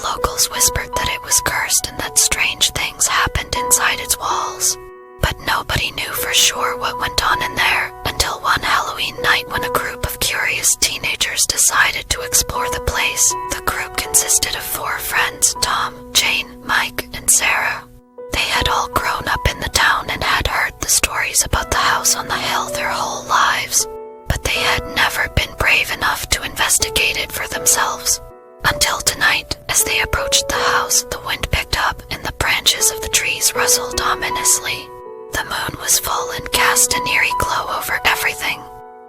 locals whispered that it was cursed and that strange things happened inside its walls. But nobody knew for sure what went on in there until one Halloween night when a group of curious teenagers decided to explore the place. The group consisted of 4 friends: Tom, Jane, Mike, and Sarah. They had all grown up in the town and had heard the stories about the house on the hill their whole lives, but they had never been brave enough to investigate it for themselves. Until tonight, as they approached the house, the wind picked up and the branches of the trees rustled ominously. The moon was full and cast an eerie glow over everything.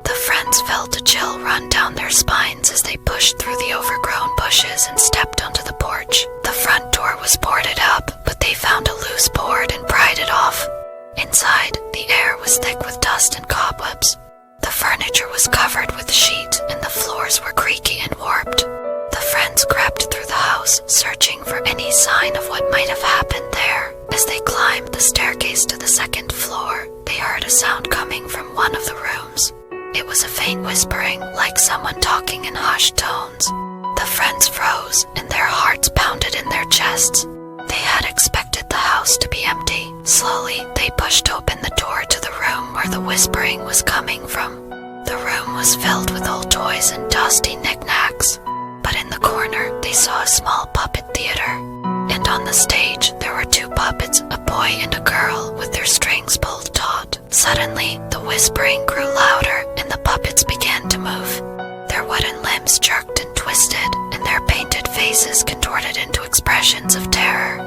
The friends felt a chill run down their spines as they pushed through the overgrown bushes and stepped onto the porch. The front door was boarded up, but they found a loose board and pried it off. Inside, the air was thick with dust and cobwebs. The furniture was covered with sheet and the floors were creaky and warped. The friends crept through the house, searching for any sign of what might have happened there. As they climbed the staircase to the 2nd floor, they heard a sound coming from one of the rooms. It was a faint whispering, like someone talking in hushed tones. The friends froze, and their hearts pounded in their chests. They had expected the house to be empty. Slowly, they pushed open the door to the room where the whispering was coming from. The room was filled with old toys and dusty knickknacks. But in the corner, they saw a small puppet theater. And on the stage, there were 2 puppets, a boy and a girl, with their strings pulled taut. Suddenly, the whispering grew louder, and the puppets began to move. Their wooden limbs jerked and twisted, and their painted faces contorted into expressions of terror.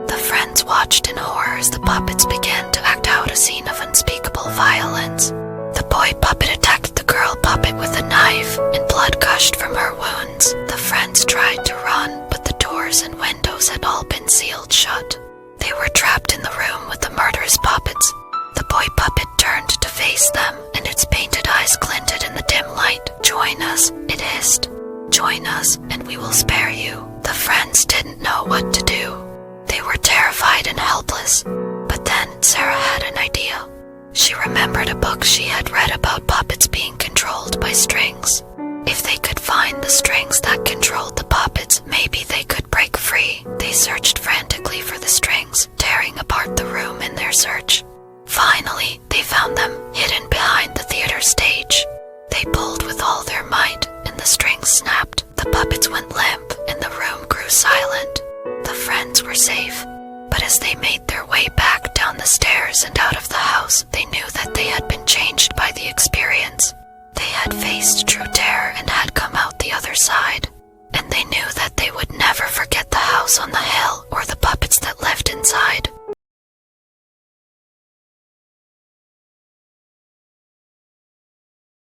The friends watched in horror as the puppets began to act out a scene of unspeakable violence. The boy puppet attacked the girl puppet with a knife, and blood gushed from her wounds. The friends tried to run, but the doors and windows had all been sealed shut. They were trapped in the room with the murderous puppets. The boy puppet turned to face them, and its painted eyes glinted in the dim light. "Join us," it hissed. "Join us, and we will spare you." The friends didn't know what to do. They were terrified and helpless. But then Sarah had an idea. She remembered a book she had read about puppets being controlled by strings. If they could find the strings that controlled the puppets, maybe they could break free. They searched frantically for the strings, tearing apart the room in their search. Finally, they found them hidden behind the theater stage. They pulled with all their might, and the strings snapped. The puppets went limp, and the room grew silent. The friends were safe. But as they made their way back down the stairs and out of the house, they knew that they had been changed by the experience. They had faced true terror and had come